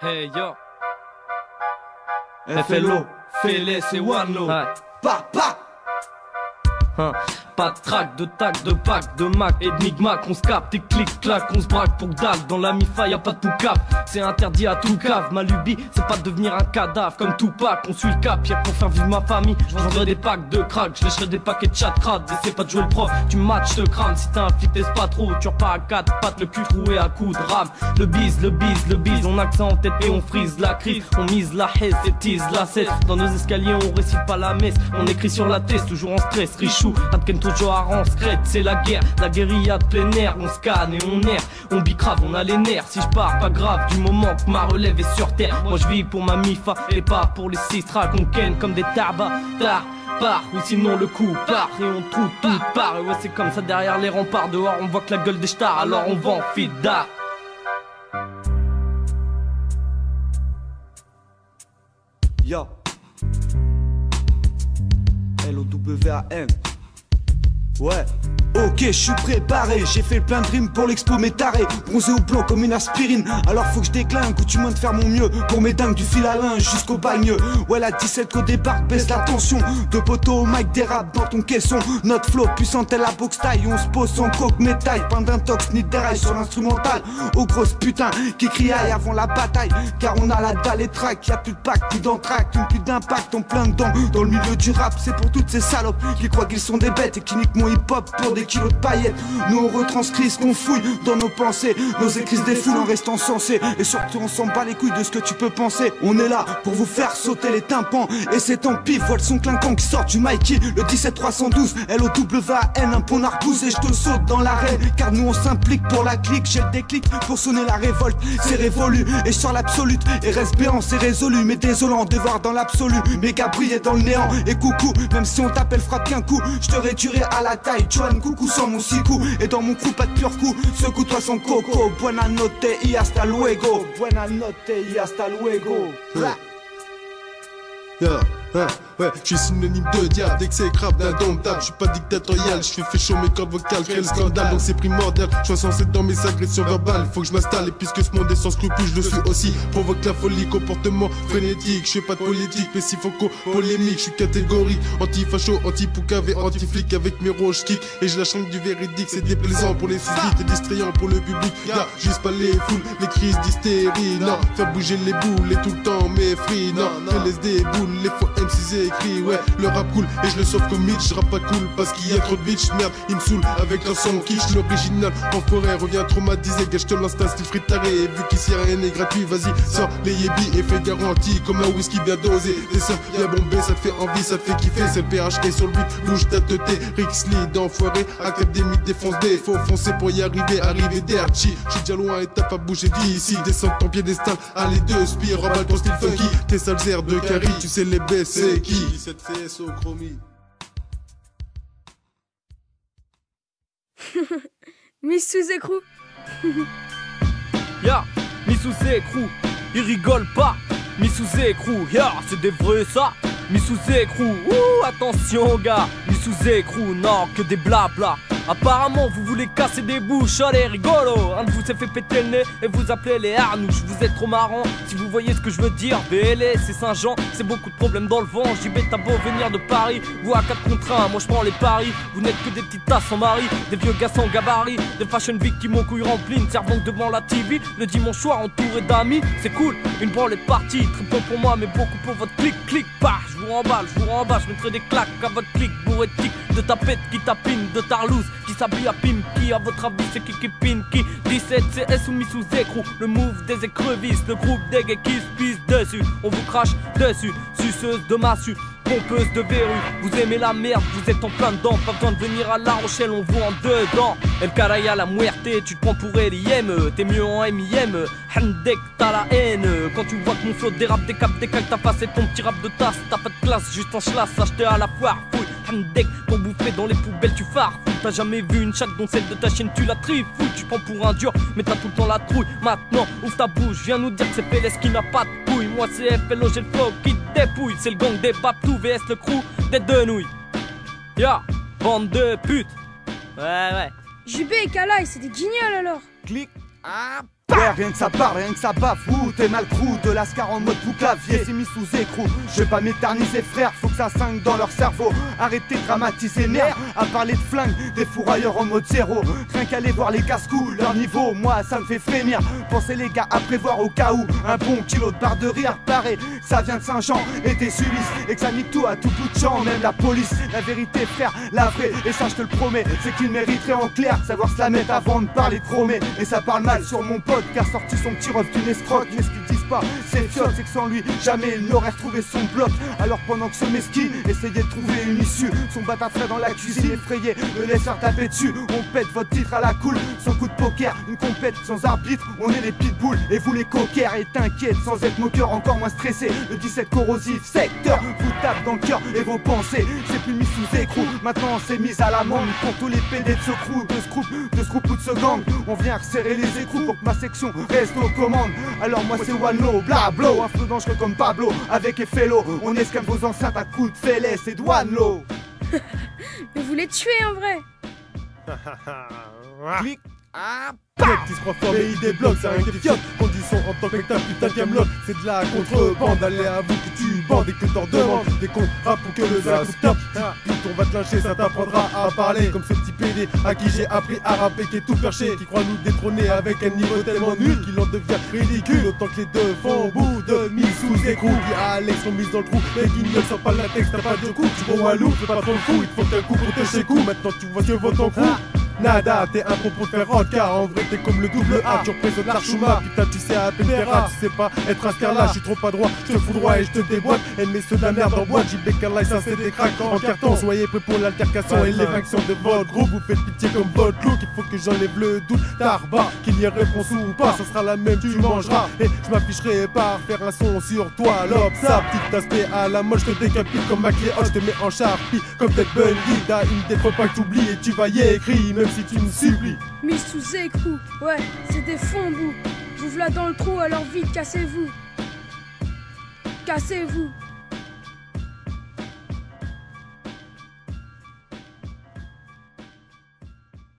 Hey yo, FLO, Félès et Wanlo. ouais. Pa, pa. Hein. Pas de track, de tac, de pack, de Mac et de Micmac. On se capte et clic-clac, on se braque pour que dalle. Dans la mi-fa y'a pas de tout cap, c'est interdit à tout cave. Ma lubie, c'est pas de devenir un cadavre comme Tupac. On suit le cap, y'a pour faire vivre ma famille. Je vendrai des packs de crack, je lâcherai des paquets de chat crade. Essaie pas de jouer le prof, tu match te crame. Si t'as un flic, t'es pas trop, tu repars à quatre pattes, le cul troué à coups de rame. Le bise, le bise, le bise, on a que ça en tête et on frise la crise. On mise la haisse et tease la cesse. Dans nos escaliers, on récite pas la messe. On écrit sur la tête, toujours en stress. Richou, Adken toujours en secrète, c'est la guerre, la guérilla de plein air. On scanne et on erre, on bicrave, on a les nerfs. Si je pars, pas grave, du moment que ma relève est sur terre. Moi je vis pour ma mifa et pas pour les sistras qu'on ken comme des tarbas. Part, ou sinon le coup part et on trouve tout part. Et ouais c'est comme ça derrière les remparts. Dehors on voit que la gueule des stars, alors on va en fida. Yo. LOWAN. Ouais. Ok, je suis préparé, j'ai fait plein de rimes pour l'expo mes tarés. Bronzé au blanc comme une aspirine, alors faut que je déclingue ou tu m'en de faire mon mieux. Pour mes dingues du fil à linge jusqu'au bagne. Ouais la 17 qu'au départ baisse la tension. De poteaux au mic des rap dans ton caisson. Notre flow puissante est la boxe taille. On se pose sans coque métaille, pas d'intox ni de déraille sur l'instrumental. Aux grosses putains qui crient aïe avant la bataille. Car on a la dalle et track, y'a plus de pack, plus d'entraque, plus d'impact en plein dedans. Dans le milieu du rap, c'est pour toutes ces salopes qui croient qu'ils sont des bêtes et qui niquent mon hip hop pour des kilos de paillettes. Nous on retranscrit ce qu'on fouille dans nos pensées. Nos écrits se défoulent en restant sensés. Et surtout on s'en bat les couilles de ce que tu peux penser. On est là pour vous faire sauter les tympans. Et c'est tant pis, vois le son clinquant qui sort du Mikey. Le 17312, LOWAN, un pont arbouse. Et je te saute dans l'arène. Car nous on s'implique pour la clique. J'ai le déclic pour sonner la révolte. C'est révolu et je sors l'absolute. Et reste béant, c'est résolu. Mais désolant de voir dans l'absolu. Méga briller dans le néant. Et coucou, même si on t'appelle frappe qu'un coup, je te réduirai à la taille. Joan coucou sans mon sicou. Et dans mon coup pas de pur coup. Secoue-toi sans coco. Buena notte y hasta luego. Buena notte y hasta luego. Ouais, je suis synonyme de diable, dès que c'est crabe d'indomptable. Je suis pas dictatorial, je fais chaud mes cordes vocales, crée le scandale, donc c'est primordial. Je suis censé dans mes agressions verbales, faut que je m'installe. Et puisque ce monde est sans scrupules, je le suis aussi. Provoque la folie, comportement frénétique. Je fais pas de politique, mais s'il faut qu'on polémique, je suis catégorique. Anti-facho, anti-poucavé, anti-flic avec mes roches kick. Et je la chante du véridique, c'est déplaisant pour les susdites et distrayant pour le public. Gars, juste pas les foules, les crises d'hystérie. Non, faire bouger les boules et tout le temps mes free. Non, fais laisse des boules, les faux MCZ écrit, ouais, le rap cool et je le sauve comme Mitch, je rappe pas cool parce qu'il y a trop de bitch, merde, il me saoule avec un son quiche, l'original en forêt revient traumatisé, gâche-te l'instinct style free taré, et vu qu'ici rien n'est gratuit, vas-y, sors les yébis et fais garantie comme un whisky bien dosé, des seufs bien bombé, ça te fait envie, ça te fait kiffer, c'est le PHK sur le beat, bouge ta teuté, Rixley d'enfoiré, académique défonce des, faut foncer pour y arriver, arriver d'Archie, j'suis déjà loin et t'as pas bougé d'ici, descends ton piédestal, allez deux spire, remballe ton style funky, tes sales airs de carry, tu sais les baisses, c'est qui? 17 CS au chromie. Miss sous écrou. Ya, mis sous écrou, ils rigolent pas. Mis sous écrou, ya, c'est des vrais ça. Mis sous écrou, ouh, attention gars. Mis sous écrou, non, que des blabla. Apparemment vous voulez casser des bouches, allez rigolo. Un de vous s'est fait péter le nez et vous appelez les harnouches. Vous êtes trop marrant, si vous voyez ce que je veux dire. BLS c'est Saint-Jean, c'est beaucoup de problèmes dans le vent. JB t'as beau venir de Paris, vous à 4 contre 1, moi je prends les paris. Vous n'êtes que des petites tasses sans mari, des vieux gars sans gabarit, des fashion week qui m'ont couille remplie, une servante devant la TV. Le dimanche soir entouré d'amis, c'est cool, une branlée de partie. Triple pour moi mais beaucoup pour votre clic, bah. Je vous remballe, je mettrai des claques à votre clic. Bourré de tic, de tapette qui tapine, de tarlouse qui s'habille à Pimki, à votre avis c'est qui pine qui 17 CS ou mis sous écrou, le move des écrevisses, le groupe des gays qui se pissent dessus. On vous crache dessus, suceuse de massue, pompeuse de verrue. Vous aimez la merde, vous êtes en plein dedans. Pas besoin de venir à La Rochelle, on vous en dedans. El Caraya la muerte, tu te prends pour LIM. T'es mieux en MIM, Handek t'as la haine. Quand tu vois que mon flow dérape, décape, décale ta face et ton petit rap de tasse. T'as pas de classe, juste un schlass acheté à la foire. Fouille, Handek, pour bouffer dans les poubelles tu farfouilles. T'as jamais vu une chatte dont celle de ta chienne tu la trifouilles. Tu prends pour un dur mais t'as tout le temps la trouille. Maintenant ouvre ta bouche, viens nous dire que c'est Félès qui n'a pas de couilles. Moi c'est FLO, j'ai le flow qui te dépouille. C'est le gang des papous vs le crew des deux nouilles. Ya, bande de putes. Ouais. JB et Kalaï, c'est des guignols alors. Clic. Ah, Ouais, rien que ça parle, rien que ça bafoue. T'es mal crew, de l'ascar en mode clavier, c'est mis sous écrou. Je vais pas m'éterniser frère, faut que ça cingue dans leur cerveau. Arrêtez de dramatiser merde, à parler de flingue, des fourrailleurs en mode zéro. Rien qu'aller voir les casse-coups, leur niveau, moi ça me fait frémir. Pensez les gars à prévoir au cas où un bon kilo de barre de rire paraît. Ça vient de Saint-Jean et des Sulisses, et que ça nique tout à tout bout de champ, même la police. La vérité frère, la vraie, et ça je te le promets, c'est qu'il mériterait en clair savoir se la mettre avant de parler de chromé. Et ça parle mal sur mon pote qui a sorti son petit ref d'une escroque. Mais ce qu'ils disent pas, c'est fiotte, c'est que sans lui jamais il n'aurait retrouvé son bloc. Alors pendant que ce mesquin essayait de trouver une issue, son bâtard frais dans la cuisine effrayé le laisse faire taper dessus. On pète votre titre à la cool, sans coup de poker, une compète sans arbitre. On est les pitbulls et vous les coquers. Et t'inquiète sans être moqueur, encore moins stressé. Le 17 corrosif secteur vous tape dans le cœur et vos pensées. C'est plus mis sous écrou, maintenant c'est mis à l'amende pour tous les PD de ce crew, de ce groupe ou de ce gang. On vient resserrer les écrous pour que ma section reste aux commandes. Alors moi c'est Wallo, blablo, un flot dangereux comme Pablo. Avec Effelo, on escale vos enceintes à coups de fêlés, c'est Douanelo. Mais vous les tuez en vrai. Clic, ah, Qui se croit fort mais il débloque, c'est rien qui fiotte. Condition en tant que spectacle, putain Camelot. C'est de la contrebande, allez avoue que tu bandes et que t'en demandes. Des cons rap pour que le zac top. On va te lyncher, ça t'apprendra à parler. Comme ce petit PD à qui j'ai appris à rapper, qui est tout perché, qui croit nous détrôner avec un niveau tellement nul qu'il en devient ridicule. Autant que les deux font bout de mise sous écrou. Qui à Alex sont mises dans le trou. Les guignols sont pas le latex, t'as pas de coup. Tu vois Walou, fais pas trop le fou. Il te faut qu'un coup pour te chez coup. Maintenant tu vois ce que vaut ton coup. Nada, t'es un propos de faire rock, car en vrai t'es comme le double A. Tu représentes l'Archouma, putain tu sais à peine faire rap. Tu sais pas être un scarlat, je suis trop pas droit, je te fous droit et je te déboîte. Aimez ceux de la merde en boîte, JB Carla, ça c'est des cracks en carton. Soyez prêts pour l'altercation et l'évasion de votre groupe. Vous faites pitié comme votre look, il faut que j'enlève le doute. Tarba, qu'il y ait réponse ou pas, ça sera la même, tu mangeras. Et je m'afficherai par faire un son sur toi. L'op, ça, petit aspect à la mode, je te décapite comme McLeod, je te mets en charpie comme Ted Bundy. T'as une tête, faut pas que t'oublies et tu vas y écrire, même si tu me supplies. Mis sous écrou, ouais, c'est des fonds bout. Vous voilà dans le trou, alors vite, cassez-vous. Cassez-vous.